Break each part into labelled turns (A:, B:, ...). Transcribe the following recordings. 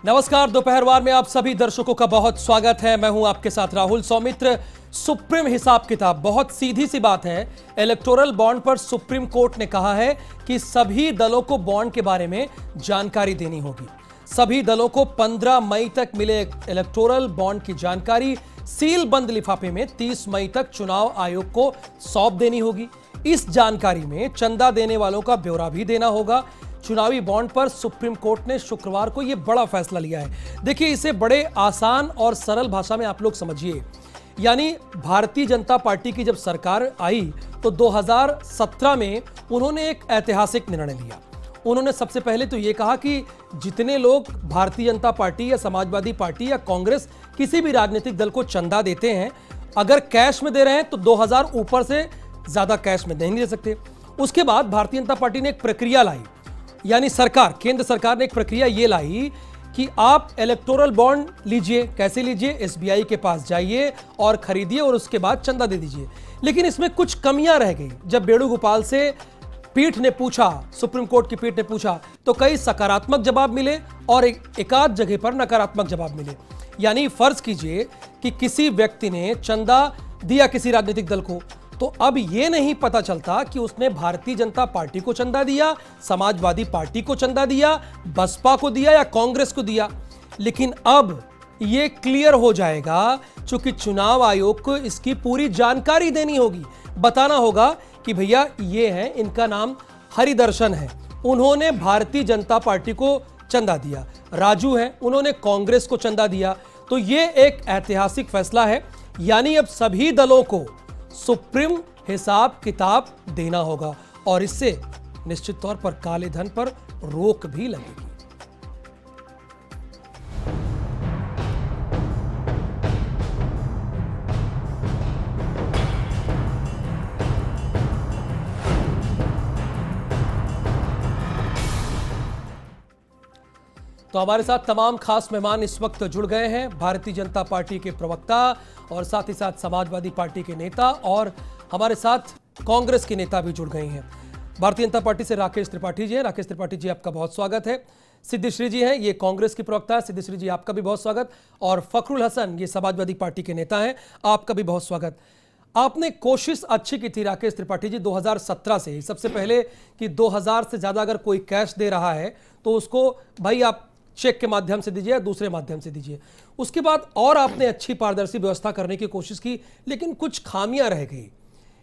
A: नमस्कार, दोपहरवार में आप सभी दर्शकों का बहुत स्वागत है। मैं हूं आपके साथ राहुल सौमित्र। सुप्रीम हिसाब किताब, बहुत सीधी सी बात है। इलेक्टोरल बॉन्ड पर सुप्रीम कोर्ट ने कहा है कि सभी दलों को बॉन्ड के बारे में जानकारी देनी होगी। सभी दलों को 15 मई तक मिले इलेक्टोरल बॉन्ड की जानकारी सील बंद लिफाफे में 30 मई तक चुनाव आयोग को सौंप देनी होगी। इस जानकारी में चंदा देने वालों का ब्यौरा भी देना होगा। चुनावी बॉन्ड पर सुप्रीम कोर्ट ने शुक्रवार को यह बड़ा फैसला लिया है। देखिए, इसे बड़े आसान और सरल भाषा में आप लोग समझिए। यानी भारतीय जनता पार्टी की जब सरकार आई तो 2017 में उन्होंने एक ऐतिहासिक निर्णय लिया। उन्होंने सबसे पहले तो यह कहा कि जितने लोग भारतीय जनता पार्टी या समाजवादी पार्टी या कांग्रेस किसी भी राजनीतिक दल को चंदा देते हैं, अगर कैश में दे रहे हैं तो 2000 ऊपर से ज्यादा कैश में नहीं दे सकते। उसके बाद भारतीय जनता पार्टी ने एक प्रक्रिया लाई, यानी सरकार, केंद्र सरकार ने एक प्रक्रिया ये लाई कि आप इलेक्टोरल बॉन्ड लीजिए। कैसे लीजिए? एसबीआई के पास जाइए और खरीदिए और उसके बाद चंदा दे दीजिए। लेकिन इसमें कुछ कमियां रह गई। जब वेणुगोपाल से पीठ ने पूछा, सुप्रीम कोर्ट की पीठ ने पूछा, तो कई सकारात्मक जवाब मिले और एकाध जगह पर नकारात्मक जवाब मिले। यानी फर्ज कीजिए कि किसी व्यक्ति ने चंदा दिया किसी राजनीतिक दल को, तो अब यह नहीं पता चलता कि उसने भारतीय जनता पार्टी को चंदा दिया, समाजवादी पार्टी को चंदा दिया, बसपा को दिया या कांग्रेस को दिया। लेकिन अब यह क्लियर हो जाएगा, चूंकि चुनाव आयोग को इसकी पूरी जानकारी देनी होगी। बताना होगा कि भैया ये है, इनका नाम हरिदर्शन है, उन्होंने भारतीय जनता पार्टी को चंदा दिया। राजू है, उन्होंने कांग्रेस को चंदा दिया। तो यह एक ऐतिहासिक फैसला है। यानी अब सभी दलों को सुप्रीम हिसाब किताब देना होगा और इससे निश्चित तौर पर काले धन पर रोक भी लगेगी। तो हमारे साथ तमाम खास मेहमान इस वक्त जुड़ गए हैं। भारतीय जनता पार्टी के प्रवक्ता और साथ ही साथ समाजवादी पार्टी के नेता और हमारे साथ कांग्रेस के नेता भी जुड़ गए हैं। भारतीय जनता पार्टी से राकेश त्रिपाठी जी हैं। राकेश त्रिपाठी जी, आपका बहुत स्वागत है। सिद्धिश्री जी हैं, ये कांग्रेस की प्रवक्ता है। सिद्धिश्री जी, आपका भी बहुत स्वागत। और फखरुल हसन, ये समाजवादी पार्टी के नेता हैं, आपका भी बहुत स्वागत। आपने कोशिश अच्छी की थी राकेश त्रिपाठी जी 2017 से, सबसे पहले कि 2000 से ज्यादा अगर कोई कैश दे रहा है तो उसको भाई आप चेक के माध्यम से दीजिए या दूसरे माध्यम से दीजिए। उसके बाद और आपने अच्छी पारदर्शी व्यवस्था करने की कोशिश की, लेकिन कुछ खामियां रह गई।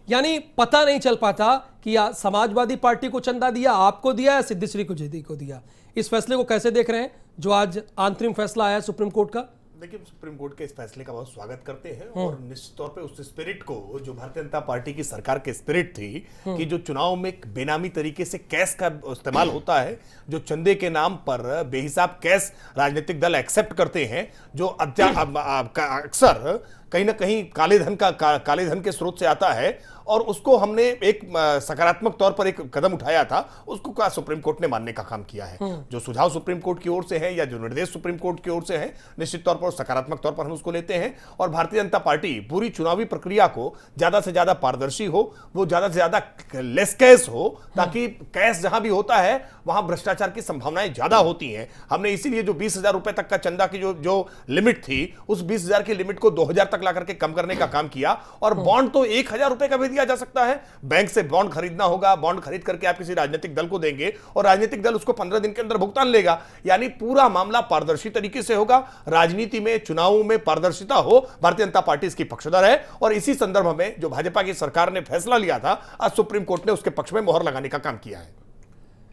A: यानी पता नहीं चल पाता कि या समाजवादी पार्टी को चंदा दिया, आपको दिया या सिद्धिश्री को दिया। इस फैसले को कैसे देख रहे हैं जो आज अंतरिम फैसला आया सुप्रीम कोर्ट का?
B: देखिए, सुप्रीम कोर्ट के इस फैसले का बहुत स्वागत करते हैं और निश्चित तौर पे उस स्पिरिट को, जो भारतीय जनता पार्टी की सरकार की स्पिरिट थी कि जो चुनाव में बेनामी तरीके से कैश का इस्तेमाल होता है, जो चंदे के नाम पर बेहिसाब कैश राजनीतिक दल एक्सेप्ट करते हैं, जो अक्सर कहीं ना कहीं काले धन के स्रोत से आता है, और उसको हमने एक सकारात्मक तौर पर एक कदम उठाया था, उसको का सुप्रीम कोर्ट ने मानने का काम किया है। जो सुझाव सुप्रीम कोर्ट की ओर से है या जो निर्देश सुप्रीम कोर्ट की ओर से है, निश्चित तौर पर सकारात्मक तौर पर हम उसको लेते हैं। और भारतीय जनता पार्टी पूरी चुनावी प्रक्रिया को ज्यादा से ज्यादा पारदर्शी हो, वो ज्यादा से ज्यादा लेस कैश हो, ताकि कैश जहां भी होता है वहां भ्रष्टाचार की संभावनाएं ज्यादा होती हैं। हमने इसीलिए जो 20,000 रुपए तक का चंदा की जो लिमिट थी, उस 20,000 की लिमिट को 2,000 तक ला करके कम करने का काम किया। और बॉन्ड तो 1,000 रुपए का भी दिया जा सकता है। बैंक से बॉन्ड खरीदना होगा, बॉन्ड खरीद करके आप किसी राजनीतिक दल को देंगे और राजनीतिक दल उसको 15 दिन के अंदर भुगतान लेगा। यानी पूरा मामला पारदर्शी तरीके से होगा। राजनीति में, चुनावों में पारदर्शिता हो, भारतीय जनता पार्टी इसकी पक्षधर है। और इसी संदर्भ में जो भाजपा की सरकार ने फैसला लिया था, आज सुप्रीम कोर्ट ने उसके पक्ष में मोहर लगाने का काम किया है।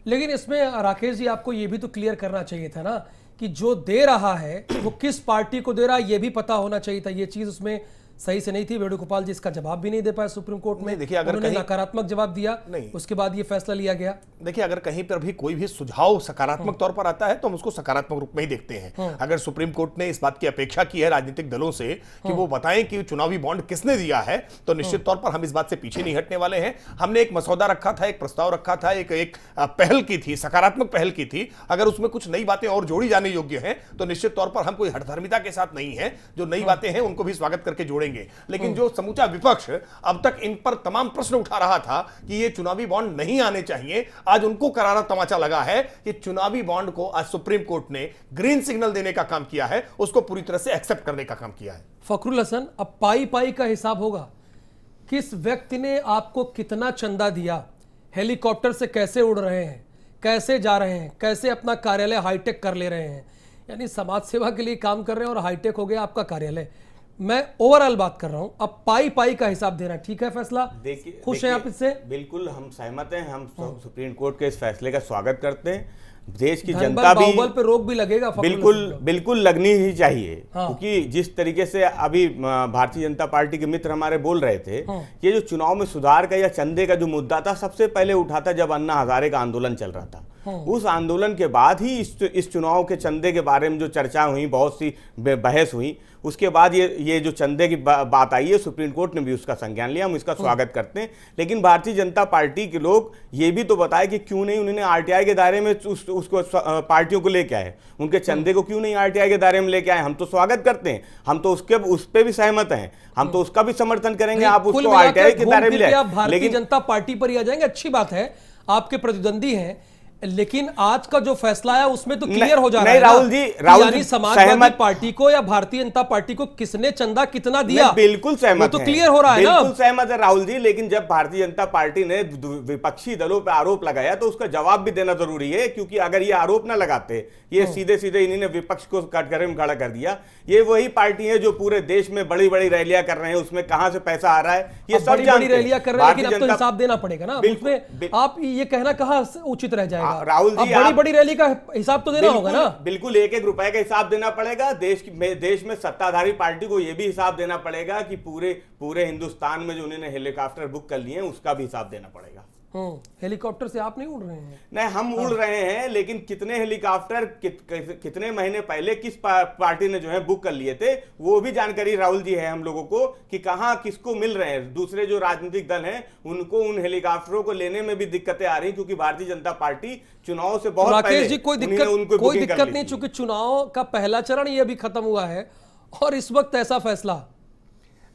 A: लेकिन इसमें राकेश जी, आपको यह भी तो क्लियर करना चाहिए था ना कि जो दे रहा है वो किस पार्टी को दे रहा है, यह भी पता होना चाहिए था। यह चीज उसमें सही से नहीं थी। वेणुगोपाल जी इसका जवाब भी नहीं दे पाए सुप्रीम कोर्ट में। देखिए, अगर उन्होंने नकारात्मक जवाब दिया, नहीं, उसके बाद ये फैसला लिया गया।
B: देखिए, अगर कहीं पर भी कोई भी सुझाव सकारात्मक तौर पर आता है तो हम उसको सकारात्मक रूप में ही देखते हैं। अगर सुप्रीम कोर्ट ने इस बात की अपेक्षा की है राजनीतिक दलों से कि वो बताएं कि चुनावी बॉन्ड किसने दिया है, तो निश्चित तौर पर हम इस बात से पीछे नहीं हटने वाले हैं। हमने एक मसौदा रखा था, एक प्रस्ताव रखा था, एक पहल की थी, सकारात्मक पहल की थी। अगर उसमें कुछ नई बातें और जोड़ी जाने योग्य है तो निश्चित तौर पर हम कोई हठधर्मिता के साथ नहीं है। जो नई बातें हैं उनको भी स्वागत करके जोड़ेंगे। करेंगे। लेकिन जो समूचा विपक्ष अब तक इन पर तमाम प्रश्न उठा रहा था कि ये चुनावी बॉन्ड नहीं आने चाहिए, आज उनको करारा तमाचा लगा है कि चुनावी बॉन्ड को आज सुप्रीम कोर्ट ने ग्रीन सिग्नल देने का काम किया है, उसको पूरी तरह से एक्सेप्ट करने का काम किया है।
A: फखरुल हसन, अब पाई पाई का हिसाब होगा, किस व्यक्ति ने आपको कितना चंदा दिया, हेलीकॉप्टर से कैसे उड़ रहे हैं, कैसे जा रहे हैं, कैसे अपना कार्यालय हाईटेक कर ले रहे हैं, यानी समाज सेवा के लिए काम कर रहे हैं और हाईटेक हो गया आपका कार्यालय। मैं ओवरऑल बात कर रहा हूं, अब पाई पाई का हिसाब देना ठीक है फैसला? खुश हैं आप इससे?
C: बिल्कुल हम सहमत हैं, हम सुप्रीम कोर्ट के इस फैसले का स्वागत करते हैं। देश की जनता भी
A: बाहुबल पे रोक भी लगेगा,
C: बिल्कुल लगनी ही चाहिए। क्योंकि जिस तरीके से अभी भारतीय जनता पार्टी के मित्र हमारे बोल रहे थे, ये जो चुनाव में सुधार का या चंदे का जो मुद्दा था सबसे पहले उठा था जब अन्ना हजारे का आंदोलन चल रहा था। उस आंदोलन के बाद ही इस चुनाव के चंदे के बारे में जो चर्चा हुई, बहुत सी बहस हुई, उसके बाद ये जो चंदे की बात आई है, सुप्रीम कोर्ट ने भी उसका संज्ञान लिया, हम इसका स्वागत करते हैं। लेकिन भारतीय जनता पार्टी के लोग ये भी तो बताए कि क्यों नहीं उन्होंने आरटीआई के दायरे में उसको पार्टियों को लेके आए, उनके चंदे को क्यों नहीं आरटीआई के दायरे में लेके आए। हम तो स्वागत करते हैं, हम तो उस पर भी सहमत हैं, हम तो उसका भी समर्थन करेंगे, आप उसको आरटीआई के दायरे में ले आए।
A: भारतीय जनता पार्टी पर ही आ जाएंगे, अच्छी बात है, आपके प्रतिद्वंदी हैं, लेकिन आज का जो फैसला है उसमें तो क्लियर हो जा रहा है
C: राहुल जी,
A: यानी समाजवादी पार्टी को या भारतीय जनता पार्टी को किसने चंदा कितना दिया,
C: बिल्कुल सहमत,
A: तो क्लियर हो रहा है ना,
C: बिल्कुल सहमत है राहुल जी। लेकिन जब भारतीय जनता पार्टी ने विपक्षी दलों पर आरोप लगाया तो उसका जवाब भी देना जरूरी है, क्योंकि अगर ये आरोप ना लगाते, ये सीधे सीधे इन्होंने विपक्ष को कटघरे में खड़ा कर दिया। ये वही पार्टी है जो पूरे देश में बड़ी बड़ी रैलियां कर रहे हैं, उसमें कहां से पैसा आ रहा है ये सब
A: बड़ी रैलियां कर रहे हैं, लेकिन अब तो हिसाब देना पड़ेगा ना, उसमें आप ये कहना कहां उचित रह जाएगा?
C: राहुल जी,
A: बड़ी रैली का हिसाब तो देना होगा ना,
C: बिल्कुल एक एक रुपए का हिसाब देना पड़ेगा। देश में सत्ताधारी पार्टी को यह भी हिसाब देना पड़ेगा कि पूरे हिंदुस्तान में जो उन्होंने हेलीकॉप्टर बुक कर लिए हैं उसका भी हिसाब देना पड़ेगा।
A: हेलीकॉप्टर से आप नहीं उड़ रहे हैं?
C: नहीं, हम उड़ रहे हैं, लेकिन कितने हेलीकॉप्टर कितने महीने पहले किस पार्टी ने जो है बुक कर लिए थे, वो भी जानकारी राहुल जी है हम लोगों को कि कहां किसको मिल रहे हैं। दूसरे जो राजनीतिक दल हैं उनको उन हेलीकॉप्टरों को लेने में भी दिक्कतें आ रही, क्योंकि भारतीय जनता पार्टी चुनाव से बहुत
A: राकेश जी कोई दिक्कत नहीं, चूंकि चुनाव का पहला चरण ये अभी खत्म हुआ है और इस वक्त ऐसा फैसला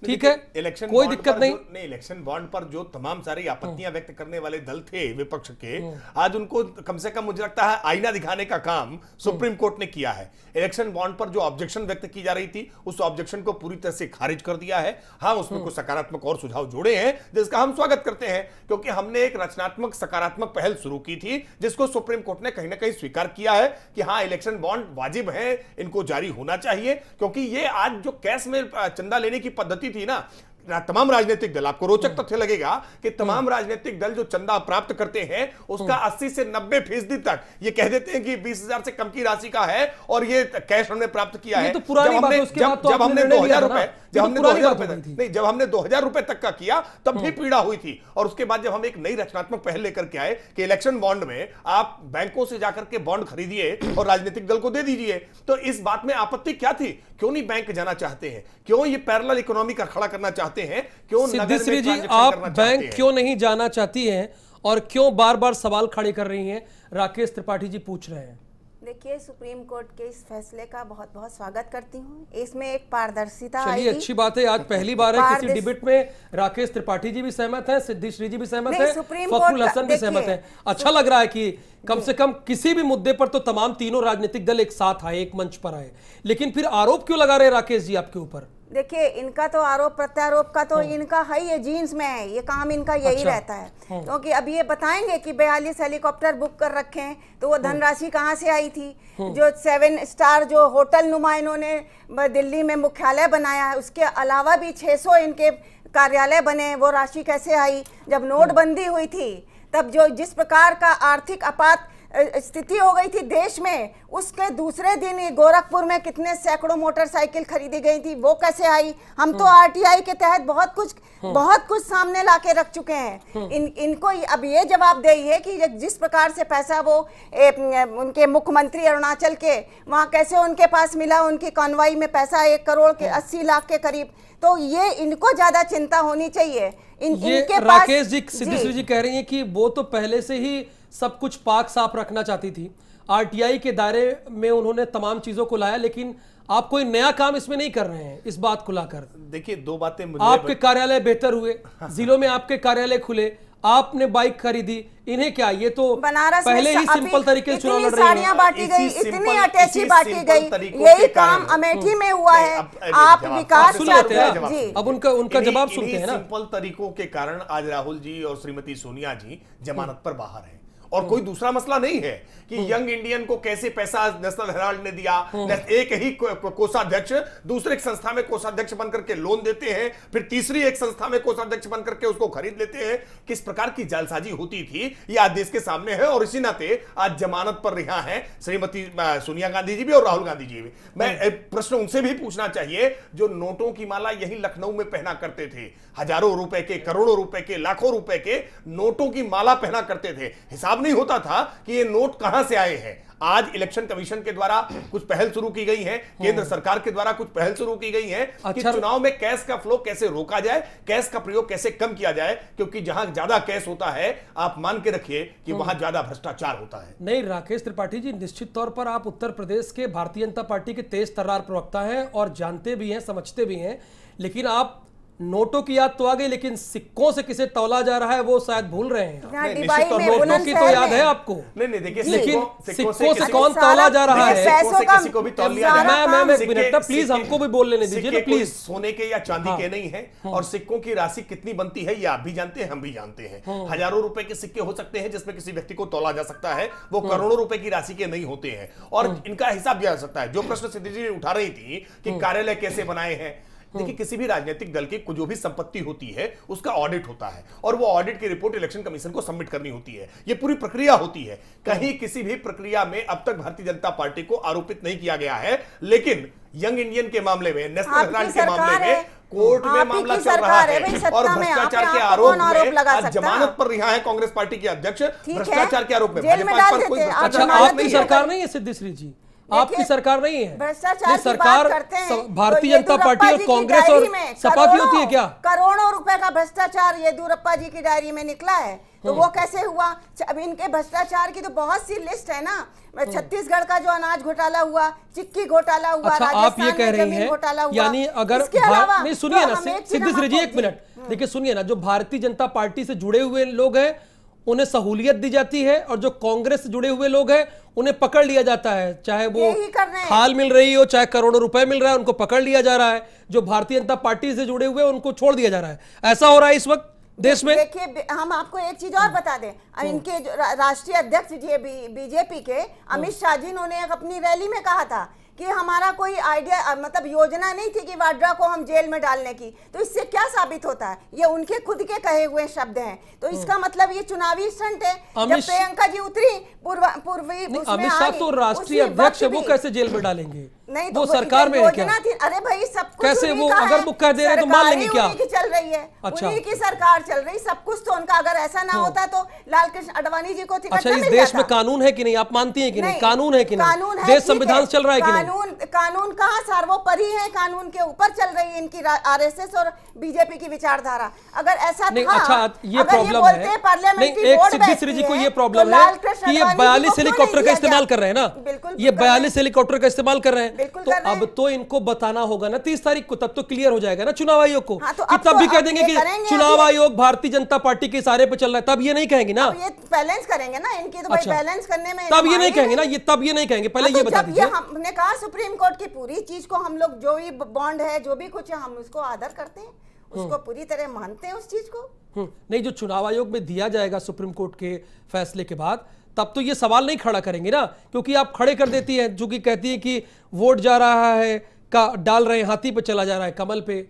A: ठीक है,
B: इलेक्शन
A: कोई दिक्कत नहीं।
B: इलेक्शन बॉन्ड पर जो तमाम सारी आपत्तियां व्यक्त करने वाले दल थे विपक्ष के, आज उनको कम से कम मुझे लगता है आईना दिखाने का काम सुप्रीम कोर्ट ने किया है। इलेक्शन बॉन्ड पर जो ऑब्जेक्शन व्यक्त की जा रही थी उस ऑब्जेक्शन को पूरी तरह से खारिज कर दिया है। हाँ, उसमें कुछ सकारात्मक और सुझाव जोड़े हैं जिसका हम स्वागत करते हैं, क्योंकि हमने एक रचनात्मक सकारात्मक पहल शुरू की थी जिसको सुप्रीम कोर्ट ने कहीं ना कहीं स्वीकार किया है कि हाँ, इलेक्शन बॉन्ड वाजिब है, इनको जारी होना चाहिए। क्योंकि ये आज जो कैश में चंदा लेने की पद्धति थी ना, तमाम राजनीतिक दल, आपको रोचक तथ्य लगेगा कि तमाम राजनीतिक दल जो चंदा प्राप्त करते हैं उसका 80 से 90% तक ये कह देते हैं कि 20,000 से कम की राशि का है और ये कैश हमने प्राप्त किया है।
A: तो पुरानी बात है, उसके बाद तो
B: जब हमने 2,000 रुपए जब हमने 2,000 रुपए तक का किया तब भी पीड़ा हुई थी। और उसके बाद जब हम एक नई रचनात्मक पहल लेकर के आए कि इलेक्शन बॉन्ड में आप बैंकों से जाकर के बॉन्ड खरीदिए और राजनीतिक दल को दे दीजिए, तो इस बात में आपत्ति क्या थी? क्यों नहीं बैंक जाना चाहते हैं? क्यों ये पैरेलल इकोनॉमी का खड़ा करना चाहते हैं? क्यों
A: सिद्धिश्री जी, आप बैंक क्यों नहीं जाना चाहती हैं और क्यों बार बार सवाल खड़े कर रही हैं? राकेश त्रिपाठी जी पूछ रहे हैं।
D: देखिए, सुप्रीम कोर्ट के इस फैसले का बहुत बहुत स्वागत करती हूँ। इसमें एक पारदर्शिता
A: चलिए, अच्छी बात है, आज पहली बार है किसी डिबेट में राकेश त्रिपाठी जी भी सहमत हैं, सिद्धिश्री जी भी सहमत है, फखरुल हसन भी सहमत है। अच्छा लग रहा है कि कम से कम किसी भी मुद्दे पर तो तमाम तीनों राजनीतिक दल एक साथ आए, एक मंच पर आए। लेकिन फिर आरोप क्यों लगा रहे राकेश जी आपके ऊपर?
D: देखिए, इनका तो आरोप प्रत्यारोप का तो इनका है, ये जीन्स में है, ये काम इनका यही रहता है। क्योंकि अब ये बताएंगे कि 42 हेलीकॉप्टर बुक कर रखे हैं, तो वो धनराशि कहाँ से आई थी? जो 7 स्टार जो होटल नुमा इन्होंने दिल्ली में मुख्यालय बनाया है, उसके अलावा भी 600 इनके कार्यालय बने, वो राशि कैसे आई? जब नोटबंदी हुई थी तब जो जिस प्रकार का आर्थिक आपात स्थिति हो गई थी देश में, उसके दूसरे दिन ही गोरखपुर में कितने सैकड़ों मोटरसाइकिल खरीदी गई थी, वो कैसे आई? हम तो आरटीआई के तहत बहुत कुछ सामने लाके रख चुके हैं। इनको अब ये जवाब देइए कि जिस प्रकार से पैसा वो उनके मुख्यमंत्री अरुणाचल के वहाँ कैसे उनके पास मिला, उनकी कॉन्वाई में पैसा 1 करोड़ के 80 लाख के करीब, तो ये इनको ज्यादा चिंता होनी चाहिए।
A: इनके राकेश जी, सिद्धिश्री जी कह रही हैं कि वो तो पहले से ही सब कुछ पाक साफ रखना चाहती थी, आरटीआई के दायरे में उन्होंने तमाम चीजों को लाया, लेकिन आप कोई नया काम इसमें नहीं कर रहे हैं, इस बात खुलाकर।
B: देखिए, दो बातें मुझे
A: आपके कार्यालय बेहतर हुए, जिलों में आपके कार्यालय खुले, आपने बाइक खरीदी, इन्हें क्या, ये तो
D: बनारस
A: पहले ही सिंपल तरीके से चुनाव लड़ रही है।
D: साड़ियां बांटी गई, इतनी अटैची बांटी गई, यही काम अमेठी में हुआ है। आप विकास
A: सुन लेते हैं, अब उनका जवाब सुनते हैं ना।
B: सिंपल तरीकों के कारण आज राहुल जी और श्रीमती सोनिया जी जमानत पर बाहर हैं, और कोई दूसरा मसला नहीं है कि यंग इंडियन को कैसे पैसा नेशनल हेराल्ड ने दिया। एक ही कोषाध्यक्ष दूसरे संस्था में कोषाध्यक्ष बनकर के लोन देते हैं, फिर तीसरी एक संस्था में कोषाध्यक्ष बनकर के उसको खरीद लेते हैं। किस प्रकार की जालसाजी होती थी ये आज देश के सामने है, और इसी नाते आज जमानत पर रिहा है श्रीमती सोनिया गांधी जी भी और राहुल गांधी जी भी। मैं प्रश्न उनसे भी पूछना चाहिए, जो नोटों की माला यही लखनऊ में पहना करते थे, हजारों रुपए के, करोड़ों रुपए के, लाखों रुपए के नोटों की माला पहना करते थे, हिसाब नहीं होता था कि ये नोट कहां से आए हैं। आज इलेक्शन कमीशन के द्वारा कुछ पहल शुरू की गई है, केंद्र सरकार के द्वारा कुछ पहल शुरू की गई है कि चुनाव में कैश का फ्लो कैसे रोका जाए, कैश का प्रयोग कैसे कम किया जाए, क्योंकि जहां ज्यादा कैश होता है आप मान के रखिए कि वहां ज्यादा भ्रष्टाचार होता है।
A: नहीं राकेश त्रिपाठी जी, निश्चित तौर पर आप उत्तर प्रदेश के भारतीय जनता पार्टी के तेज तर्रार प्रवक्ता हैं और जानते भी हैं, समझते भी हैं, लेकिन आप नोटों की याद तो आ गई, लेकिन सिक्कों से किसे तौला जा रहा है वो शायद भूल रहे हैं। नोटों की तो याद है आपको,
B: नहीं देखिए,
A: लेकिन सिक्कों से कौन तौला जा रहा है?
B: किसी को भी तौल लिया जा रहा है।
A: प्लीज हमको भी बोल लेने दीजिए ना प्लीज।
B: सोने के या चांदी के नहीं है, और सिक्कों की राशि कितनी बनती है ये आप भी जानते हैं, हम भी जानते हैं। हजारों रुपए के सिक्के हो सकते हैं जिसमें किसी व्यक्ति को तौला जा सकता है, वो करोड़ों रुपए की राशि के नहीं होते हैं, और इनका हिसाब दिया जा सकता है। जो प्रश्न सिद्धि जी उठा रही थी कि कार्यालय कैसे बनाए हैं, देखिए, किसी भी राजनीतिक दल की जो भी संपत्ति होती है उसका ऑडिट होता है, और वो ऑडिट की रिपोर्ट इलेक्शन कमीशन को सबमिट करनी होती है। ये पूरी प्रक्रिया होती है। कहीं किसी भी प्रक्रिया में अब तक भारतीय जनता पार्टी को आरोपित नहीं किया गया है, लेकिन यंग इंडियन के मामले में, नेशनल हेराल्ड के मामले में कोर्ट में मामला चल रहा है, और भ्रष्टाचार के आरोप में आज जमानत पर रिहा है कांग्रेस पार्टी के अध्यक्ष, भ्रष्टाचार के आरोप में। भाजपा पर कोई
A: आपकी सरकार नहीं है सिद्धिश्री जी, आपकी सरकार नहीं है,
D: भ्रष्टाचार
A: सरकार भारतीय जनता पार्टी और कांग्रेस और सपा की होती है क्या?
D: करोड़ों रुपए का भ्रष्टाचार येदियुरप्पा जी की डायरी में निकला है, तो वो कैसे हुआ? अब इनके भ्रष्टाचार की तो बहुत सी लिस्ट है ना। छत्तीसगढ़ का जो अनाज घोटाला हुआ, चिक्की घोटाला हुआ,
A: अच्छा, आप ये कह रही हैं, यानी अगर नहीं, सुनिए ना सिद्धिश्री जी, एक मिनट देखिए, सुनिए ना, जो भारतीय जनता पार्टी से जुड़े हुए लोग हैं उन्हें सहूलियत दी जाती है, और जो कांग्रेस से जुड़े हुए लोग हैं उन्हें पकड़ लिया जाता है, चाहे वो खाल मिल रही हो, चाहे करोड़ों रुपए मिल रहा है, उनको पकड़ लिया जा रहा है। जो भारतीय जनता पार्टी से जुड़े हुए उनको छोड़ दिया जा रहा है। ऐसा हो रहा है इस वक्त देश में।
D: देखिए, हम आपको एक चीज और बता दें, इनके राष्ट्रीय अध्यक्ष जी बीजेपी के अमित शाह जी, उन्होंने अपनी रैली में कहा था कि हमारा कोई आइडिया, मतलब योजना नहीं थी कि वाड्रा को हम जेल में डालने की। तो इससे क्या साबित होता है? ये उनके खुद के कहे हुए शब्द हैं, तो इसका मतलब ये चुनावी स्टंट है। जब प्रियंका जी उतरी पूर्वी
A: अमित शाह तो राष्ट्रीय अध्यक्ष है, वो कैसे जेल में डालेंगे?
D: नहीं,
A: वो सरकार में है क्या?
D: अरे भाई, सब कुछ
A: कैसे वो, अगर वो कह दे रहे तो मान लेंगे क्या?
D: उन्हीं की चल रही है, उन्हीं की सरकार चल रही, सब कुछ तो उनका। अगर ऐसा ना होता तो लाल कृष्ण आडवाणी जी को
A: अच्छा, इस देश में कानून है कि नहीं, आप मानती हैं कि नहीं? कानून है कि नहीं? देश संविधान चल रहा है कि नहीं?
D: कानून कहाँ सर्वोपरि है, कानून के ऊपर चल रही है इनकी आरएसएस और बीजेपी की विचारधारा। अगर ऐसा
A: नहीं,
D: था,
A: अच्छा, ये प्रॉब्लम है। नहीं, एक सिद्धिश्री जी को ये प्रॉब्लम है कि ये 42 हेलीकॉप्टर का इस्तेमाल कर रहे हैं ना, ये 42 हेलीकॉप्टर का इस्तेमाल कर रहे हैं, तो अब तो इनको बताना होगा ना 30 तारीख को, तब तो क्लियर हो जाएगा ना चुनाव आयोग को। कि तब भी कह देंगे कि चुनाव आयोग भारतीय जनता पार्टी के इशारे पे चल रहा है, तब ये नहीं कहेंगे ना,
D: ये बैलेंस करेंगे ना इनकी, तो भाई बैलेंस करने में
A: तब ये नहीं कहेंगे ना, ये तब ये नहीं कहेंगे, पहले ये बता दीजिए।
D: हमने कहा सुप्रीम कोर्ट की पूरी चीज को हम लोग, जो भी बॉन्ड है, जो भी कुछ है, हम उसको आदर करते हैं, उसको पूरी तरह मानते हैं उस चीज को।
A: नहीं, जो चुनाव आयोग में दिया जाएगा सुप्रीम कोर्ट के फैसले के बाद, तब तो ये सवाल नहीं खड़ा करेंगे ना, क्योंकि आप खड़े कर देती हैं, जो कि कहती है कि वोट जा रहा है का डाल रहे हैं, हाथी पे चला जा रहा है, कमल पे,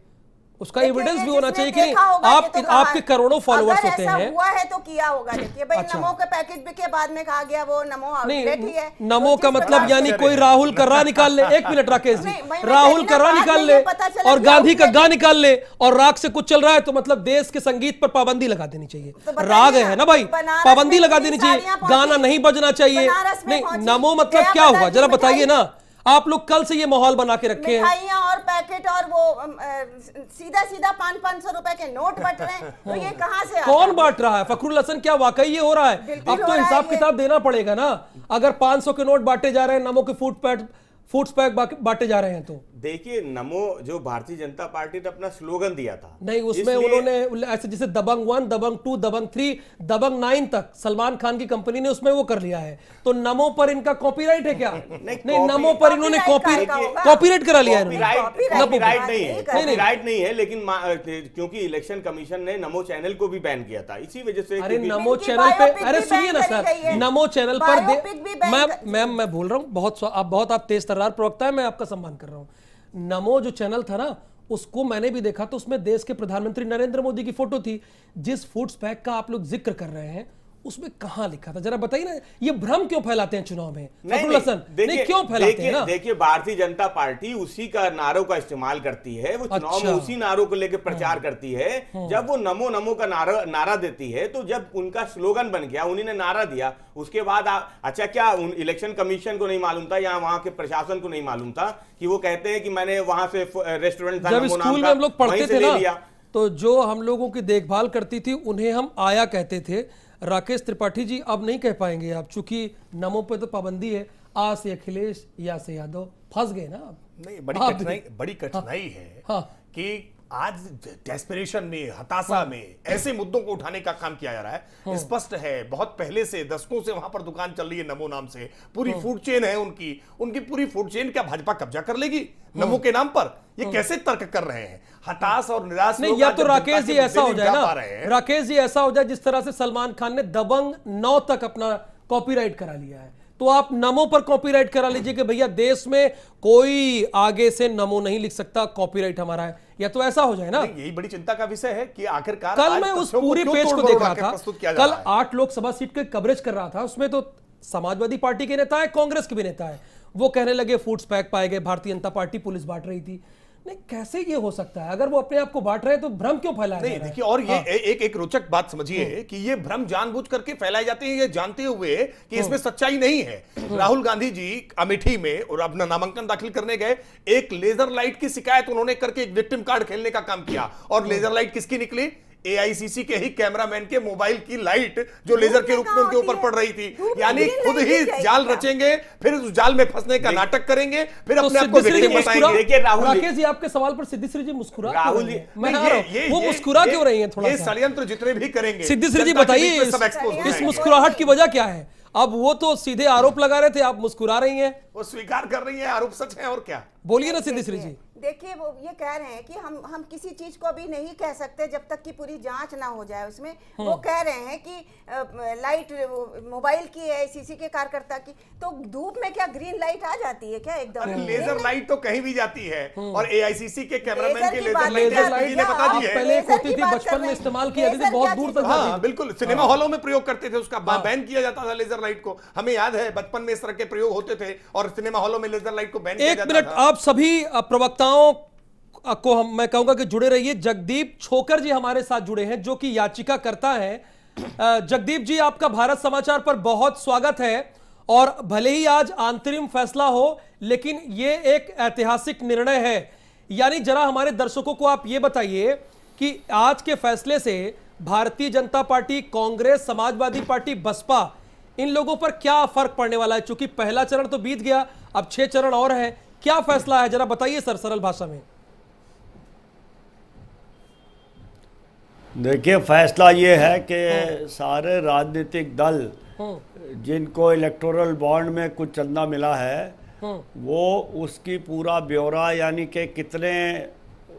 A: उसका एविडेंस भी होना चाहिए कि आपके करोड़ों फॉलोअर्स होते हैं।
D: हुआ है तो किया होगा। देखिए भाई, नमो के पैकेट के बाद में कहा गया वो नमो आउटलेट ही है।
A: नमो का मतलब यानी कोई राहुल कर्रा निकाल ले, एक मिनट राकेश जी, राहुल कर्रा निकाल ले और गांधी का गा निकाल ले, और राग से कुछ चल रहा है तो मतलब देश के संगीत पर पाबंदी लगा देनी चाहिए। राग है ना भाई, पाबंदी लगा देनी चाहिए, गाना नहीं बजना चाहिए। नहीं, नमो मतलब क्या हुआ जरा बताइए ना। आप लोग कल से ये माहौल बना के रखे हैं,
D: मिठाइयां और पैकेट और वो सीधा सीधा 500 रुपए के नोट बट रहे हैं, तो ये कहां से
A: कौन बांट रहा है? फखरुल हसन, क्या वाकई ये हो रहा है? अब तो हिसाब किताब देना पड़ेगा ना। अगर 500 के नोट बांटे जा रहे हैं, नमो के फूड पैड फूड्स पैक बांटे जा रहे हैं। तो
C: देखिए, नमो जो भारतीय जनता पार्टी ने अपना स्लोगन दिया था,
A: नहीं उसमें उन्होंने ऐसे जैसे दबंग 1, दबंग 2, दबंग 3, दबंग 9 तक सलमान खान की कंपनी ने उसमें वो कर लिया है। तो नमो पर इनका कॉपीराइट है क्या? नहीं, नमो पर इन्होंने कॉपीराइट करा लिया है।
C: कॉपीराइट नहीं है, लेकिन क्योंकि इलेक्शन कमीशन ने नमो चैनल को भी बैन किया था, इसी वजह से।
A: अरे नमो चैनल पे, अरे सुनिए ना सर, नमो चैनल पर मैं बोल रहा हूँ, बहुत आप तेज तर्रार प्रवक्ता है, मैं आपका सम्मान कर रहा हूँ। नमो जो चैनल था ना, उसको मैंने भी देखा, तो उसमें देश के प्रधानमंत्री नरेंद्र मोदी की फोटो थी। जिस फूड्स पैक का आप लोग जिक्र कर रहे हैं उसमें कहां लिखा था, जरा बताइए ना। ये भ्रम क्यों फैलाते हैं चुनाव में? नहीं, क्यों फैलाते हैं ना?
C: देखिए, भारतीय जनता पार्टी उसी का नारों का इस्तेमाल करती है, वो चुनाव में उसी नारों को लेकर प्रचार करती है। जब वो नमो नमो का नारा देती है, तो जब उनका स्लोगन बन गया, उन्हीं ने नारा दिया, उसके बाद अच्छा क्या इलेक्शन कमीशन को नहीं मालूम था या वहां के प्रशासन को नहीं मालूम था कि वो कहते हैं कि मैंने वहां से रेस्टोरेंट था,
A: जब स्कूल में हम लोग पढ़ते थे ना, तो जो हम लोगों की देखभाल करती थी उन्हें हम आया कहते थे। राकेश त्रिपाठी जी अब नहीं कह पाएंगे आप, चूंकि नमो पे तो पाबंदी है। आ से अखिलेश, या से यादव, फंस गए ना आप।
B: नहीं, बड़ी कठिनाई है कि आज डेस्परेशन में, हताशा में ऐसे मुद्दों को उठाने का काम किया जा रहा है। स्पष्ट है, बहुत पहले से, दशकों से वहां पर दुकान चल रही है नमो नाम से, पूरी फूड चेन है उनकी पूरी फूड चेन। क्या भाजपा कब्जा कर लेगी नमो के नाम पर? ये कैसे तर्क कर रहे हैं? हताश और निराश
A: नहीं, या तो राकेश जी ऐसा हो जाए ना, राकेश जी ऐसा हो जाए जिस तरह से सलमान खान ने दबंग 9 तक अपना कॉपीराइट करा लिया है, तो आप नमो पर कॉपीराइट करा लीजिए कि भैया देश में कोई आगे से नमो नहीं लिख सकता, कॉपीराइट हमारा है। या तो ऐसा हो जाए ना।
B: यही बड़ी चिंता का विषय है कि आखिरकार
A: कल मैं उस पूरी पेज को देख रहा था, कल 8 लोकसभा सीट के कवरेज कर रहा था, उसमें तो समाजवादी पार्टी के नेता है, कांग्रेस के भी नेता है, वो कहने लगे फूड्स पैक पाए गए, भारतीय जनता पार्टी पुलिस बांट रही थी। नहीं, कैसे ये हो सकता है? अगर वो अपने आप को बांट रहे हैं तो भ्रम क्यों फैलाया?
B: नहीं, देखिए, और ये एक रोचक बात समझिए कि ये भ्रम जानबूझ करके फैलाए जाते हैं, ये जानते हुए कि इसमें सच्चाई नहीं है। राहुल गांधी जी अमेठी में और अपना नामांकन दाखिल करने गए, एक लेजर लाइट की शिकायत उन्होंने करके एक विक्टिम कार्ड खेलने का काम किया, और लेजर लाइट किसकी निकली? एआईसीसी के ही कैमरामैन के मोबाइल की लाइट जो लेजर के रूप में उनके ऊपर पड़ रही थी। यानी खुद ही जाल रचेंगे, फिर उस जाल में फंसने का नाटक करेंगे, फिर अपने आप को विक्टिम बताएंगे।
C: देखिए
A: राकेश जी, आपके सवाल पर सिद्धिश्री जी मुस्कुरा, राहुल जी वो मुस्कुरा क्यों रही है? थोड़ा
B: ये षड्यंत्र जितने भी करेंगे,
A: सिद्धिश्री जी बताइए इस मुस्कुराहट की वजह क्या है? अब वो तो सीधे आरोप लगा रहे थे, आप मुस्कुरा रही हैं।
B: वो स्वीकार कर रही है आरोप सच है, और क्या?
A: बोलिए ना सिद्धिश्री जी।
D: देखिए, वो ये कह रहे हैं कि हम किसी चीज को अभी नहीं कह सकते जब तक कि पूरी जांच ना हो जाए उसमें। वो कह रहे हैं कि लाइट मोबाइल की है, सीसी के कार्यकर्ता की, तो धूप में क्या ग्रीन लाइट आ जाती है क्या एकदम?
B: लेजर लाइट तो कहीं भी जाती है, और एआईसीसी के कैमरामैन की लेजर लाइट
A: ने बता दी है, पहले एक होती थी, बचपन में इस्तेमाल किया जाती थी, बहुत दूर तक।
B: हाँ बिल्कुल, सिनेमा हॉलों में प्रयोग करते थे, उसका बैन किया जाता था लेजर लाइट को। हमें याद है बचपन में इस तरह के प्रयोग होते थे, और सिनेमा हॉलों में लेजर लाइट को बैन किया जाता था।
A: 1 मिनट, आप सभी प्रवक्ताओं को मैं कहूंगा कि जुड़े रहिए। जगदीप छोकर जी हमारे साथ जुड़े हैं, जो कि याचिका करता है। जगदीप जी, आपका भारत समाचार पर बहुत स्वागत है। और भले ही आज अंतरिम फैसला हो, लेकिन ये एक ऐतिहासिक निर्णय है। यानी जरा हमारे दर्शकों को आप ये बताइए कि आज के फैसले से भारतीय जनता पार्टी, कांग्रेस, समाजवादी पार्टी, बसपा, इन लोगों पर क्या फर्क पड़ने वाला है? क्योंकि पहला चरण तो बीत गया, अब 6 चरण और है। क्या फैसला है, जरा बताइए सर, सरल भाषा में।
E: देखिए, फैसला ये है कि सारे राजनीतिक दल जिनको इलेक्टोरल बॉन्ड में कुछ चंदा मिला है, वो उसकी पूरा ब्यौरा, यानी कि कितने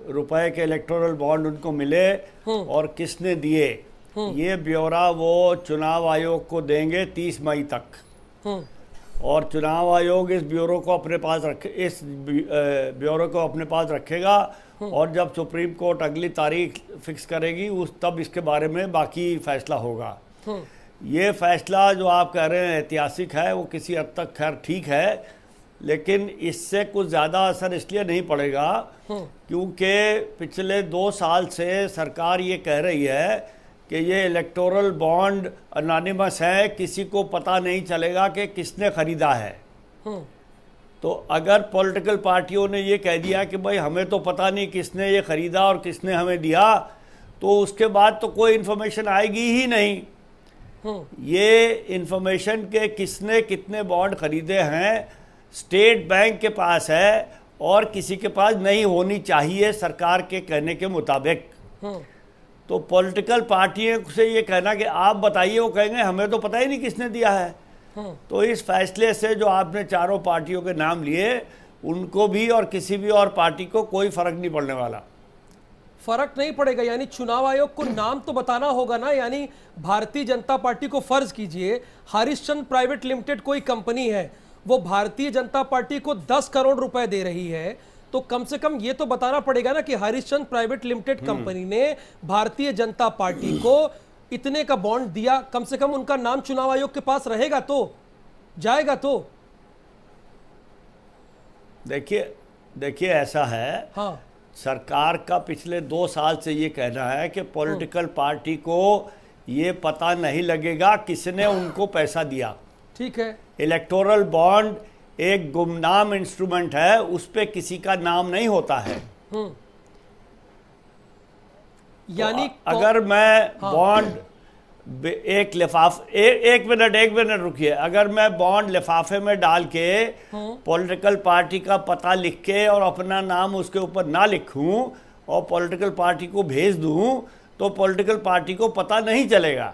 E: रुपए के इलेक्टोरल बॉन्ड उनको मिले और किसने दिए, ये ब्यौरा वो चुनाव आयोग को देंगे 30 मई तक। और चुनाव आयोग इस ब्यूरो को अपने पास रखेगा, और जब सुप्रीम कोर्ट अगली तारीख फिक्स करेगी तब इसके बारे में बाकी फैसला होगा। ये फैसला जो आप कह रहे हैं ऐतिहासिक है, वो किसी हद तक खैर ठीक है, लेकिन इससे कुछ ज़्यादा असर इसलिए नहीं पड़ेगा क्योंकि पिछले 2 साल से सरकार ये कह रही है कि ये इलेक्टोरल बॉन्ड अनोनिमस है, किसी को पता नहीं चलेगा कि किसने ख़रीदा है। तो अगर पॉलिटिकल पार्टियों ने ये कह दिया कि भाई हमें तो पता नहीं किसने ये ख़रीदा और किसने हमें दिया, तो उसके बाद तो कोई इन्फॉर्मेशन आएगी ही नहीं। ये इन्फॉर्मेशन के किसने कितने बॉन्ड ख़रीदे हैं, स्टेट बैंक के पास है और किसी के पास नहीं होनी चाहिए सरकार के कहने के मुताबिक। तो पॉलिटिकल पार्टियों से ये कहना कि आप बताइए, वो कहेंगे हमें तो पता ही नहीं किसने दिया है। तो इस फैसले से जो आपने चारों पार्टियों के नाम लिए, उनको भी और किसी भी और पार्टी को कोई फर्क नहीं पड़ने वाला।
A: फर्क नहीं पड़ेगा, यानी चुनाव आयोग को नाम तो बताना होगा ना। यानी भारतीय जनता पार्टी को, फर्ज कीजिए हरिश्चंद्र प्राइवेट लिमिटेड कोई कंपनी है, वो भारतीय जनता पार्टी को 10 करोड़ रुपए दे रही है, तो कम से कम ये तो बताना पड़ेगा ना कि हरिश्चंद्र प्राइवेट लिमिटेड कंपनी ने भारतीय जनता पार्टी को इतने का बॉन्ड दिया। कम से कम उनका नाम चुनाव आयोग के पास रहेगा तो जाएगा। तो
E: देखिए ऐसा है,
A: हाँ,
E: सरकार का पिछले 2 साल से ये कहना है कि पॉलिटिकल पार्टी को ये पता नहीं लगेगा किसने उनको पैसा दिया।
A: ठीक है,
E: इलेक्टोरल बॉन्ड एक गुमनाम इंस्ट्रूमेंट है, उस पे किसी का नाम नहीं होता है।
A: यानी
E: तो अगर मैं बॉन्ड एक मिनट रुकिए, अगर मैं बॉन्ड लिफाफे में डाल के पॉलिटिकल पार्टी का पता लिख के और अपना नाम उसके ऊपर ना लिखूं और पॉलिटिकल पार्टी को भेज दूं, तो पॉलिटिकल पार्टी को पता नहीं चलेगा।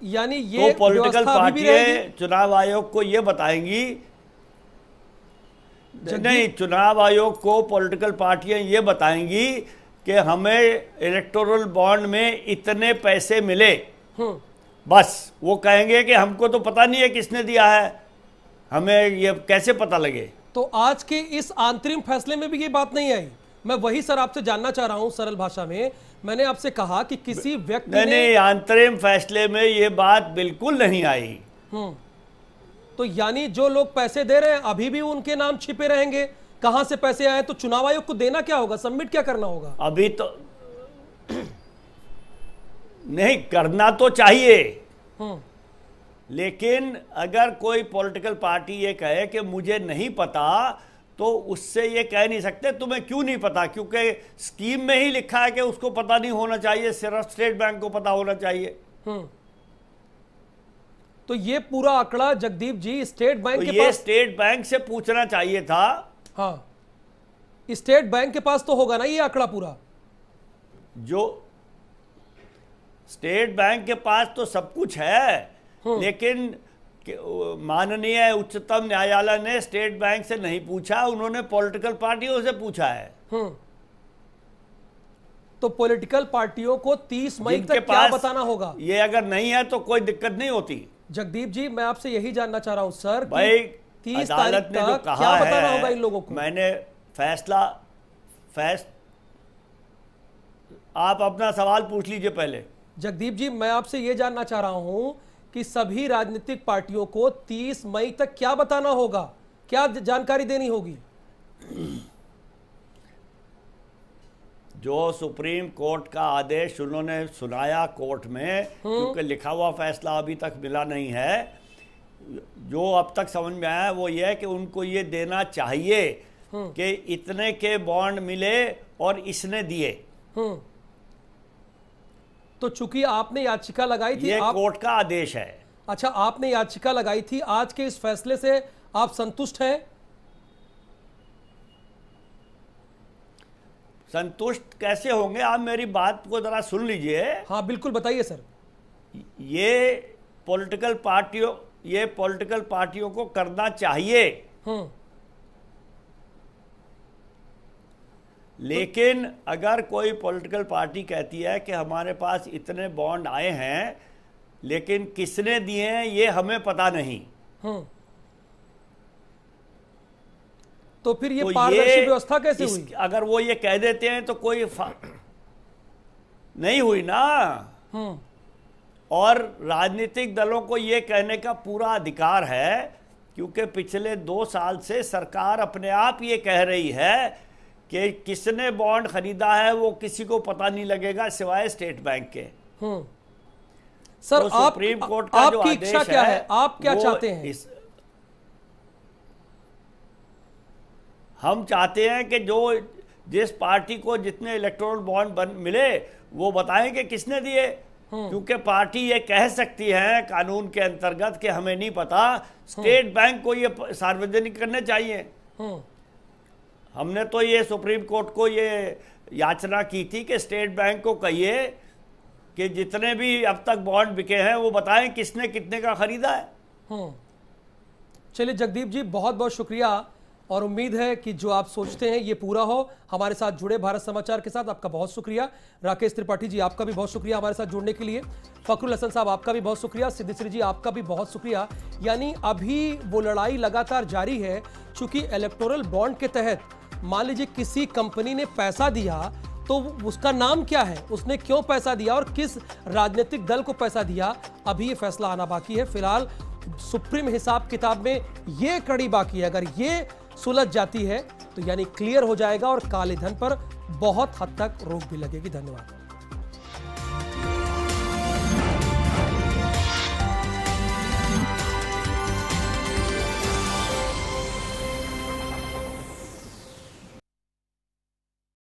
A: यानी ये
E: तो पॉलिटिकल पार्टियां चुनाव आयोग को ये बताएंगी, नहीं, चुनाव आयोग को पॉलिटिकल पार्टियां ये बताएंगी कि हमें इलेक्टोरल बॉन्ड में इतने पैसे मिले। बस वो कहेंगे कि हमको तो पता नहीं है किसने दिया है, हमें ये कैसे पता लगे।
A: तो आज के इस अंतरिम फैसले में भी ये बात नहीं आई। मैं वही सर आपसे जानना चाह रहा हूं सरल भाषा में। मैंने आपसे कहा कि किसी व्यक्ति ने
E: नहीं, अंतरिम फैसले में ये बात बिल्कुल नहीं आई।
A: तो यानी जो लोग पैसे दे रहे हैं अभी भी उनके नाम छिपे रहेंगे, कहां से पैसे आए, तो चुनाव आयोग को देना क्या होगा, सबमिट क्या करना होगा?
E: अभी तो नहीं, करना तो चाहिए, लेकिन अगर कोई पॉलिटिकल पार्टी ये कहे कि मुझे नहीं पता, तो उससे ये कह नहीं सकते तुम्हें क्यों नहीं पता, क्योंकि स्कीम में ही लिखा है कि उसको पता नहीं होना चाहिए, सिर्फ स्टेट बैंक को पता होना चाहिए।
A: तो ये पूरा आंकड़ा जगदीप जी स्टेट बैंक
E: तो
A: के
E: ये
A: पास,
E: स्टेट बैंक से पूछना चाहिए था।
A: हाँ, स्टेट बैंक के पास तो होगा ना ये आंकड़ा पूरा।
E: जो स्टेट बैंक के पास तो सब कुछ है, लेकिन माननीय उच्चतम न्यायालय ने स्टेट बैंक से नहीं पूछा, उन्होंने पॉलिटिकल पार्टियों से पूछा है।
A: तो पॉलिटिकल पार्टियों को 30 मई तक क्या बताना होगा?
E: ये अगर नहीं है तो कोई दिक्कत नहीं होती।
A: जगदीप जी, मैं आपसे यही जानना चाह रहा हूं सर,
E: भाई
A: 30
E: अदालत
A: तारीख
E: ने जो
A: तक
E: कहा
A: क्या बताना
E: है,
A: होगा इन लोगों को?
E: मैंने आप अपना सवाल पूछ लीजिए पहले।
A: जगदीप जी, मैं आपसे यह जानना चाह रहा हूं कि सभी राजनीतिक पार्टियों को 30 मई तक क्या बताना होगा, क्या जानकारी देनी होगी?
E: जो सुप्रीम कोर्ट का आदेश उन्होंने सुनाया कोर्ट में, क्योंकि लिखा हुआ फैसला अभी तक मिला नहीं है, जो अब तक समझ में आया वो ये है कि उनको ये देना चाहिए कि इतने के बॉन्ड मिले और इसने दिए।
A: तो चूंकि आपने याचिका लगाई थी,
E: ये कोर्ट का आदेश है।
A: अच्छा, आपने याचिका लगाई थी, आज के इस फैसले से आप संतुष्ट हैं?
E: संतुष्ट कैसे होंगे, आप मेरी बात को जरा सुन लीजिए।
A: हाँ बिल्कुल, बताइए सर।
E: ये पॉलिटिकल पार्टियों को करना चाहिए, लेकिन अगर कोई पॉलिटिकल पार्टी कहती है कि हमारे पास इतने बॉन्ड आए हैं लेकिन किसने दिए हैं ये हमें पता नहीं,
A: तो फिर ये पारदर्शी व्यवस्था कैसे हुई?
E: अगर वो ये कह देते हैं तो कोई नहीं हुई ना। और राजनीतिक दलों को ये कहने का पूरा अधिकार है, क्योंकि पिछले 2 साल से सरकार अपने आप ये कह रही है कि किसने बॉन्ड खरीदा है वो किसी को पता नहीं लगेगा सिवाय स्टेट बैंक के।
A: सर,
E: तो सुप्रीम कोर्ट का जो
A: आपकी
E: आदेश
A: इच्छा क्या है? आप क्या चाहते हैं?
E: हम चाहते हैं कि जिस पार्टी को जितने इलेक्टोरल बॉन्ड मिले वो बताएं कि किसने दिए। क्योंकि पार्टी ये कह सकती है कानून के अंतर्गत कि हमें नहीं पता, स्टेट बैंक को ये सार्वजनिक करने चाहिए। हमने तो ये सुप्रीम कोर्ट को ये याचना की थी कि स्टेट बैंक को कहिए कि जितने भी अब तक बॉन्ड बिके हैं वो बताएं किसने कितने का खरीदा है।
A: चलिए जगदीप जी, बहुत बहुत शुक्रिया और उम्मीद है कि जो आप सोचते हैं ये पूरा हो। हमारे साथ जुड़े भारत समाचार के साथ आपका बहुत शुक्रिया। राकेश त्रिपाठी जी, आपका भी बहुत शुक्रिया हमारे साथ जुड़ने के लिए। फखरुल हसन साहब, आपका भी बहुत शुक्रिया। सिद्धिश्री जी, आपका भी बहुत शुक्रिया। यानी अभी वो लड़ाई लगातार जारी है, चूंकि इलेक्टोरल बॉन्ड के तहत मान लीजिए किसी कंपनी ने पैसा दिया तो उसका नाम क्या है, उसने क्यों पैसा दिया और किस राजनीतिक दल को पैसा दिया, अभी ये फैसला आना बाकी है। फिलहाल सुप्रीम हिसाब किताब में ये कड़ी बाकी है। अगर ये सुलझ जाती है तो यानी क्लियर हो जाएगा और काले धन पर बहुत हद तक रोक भी लगेगी। धन्यवाद।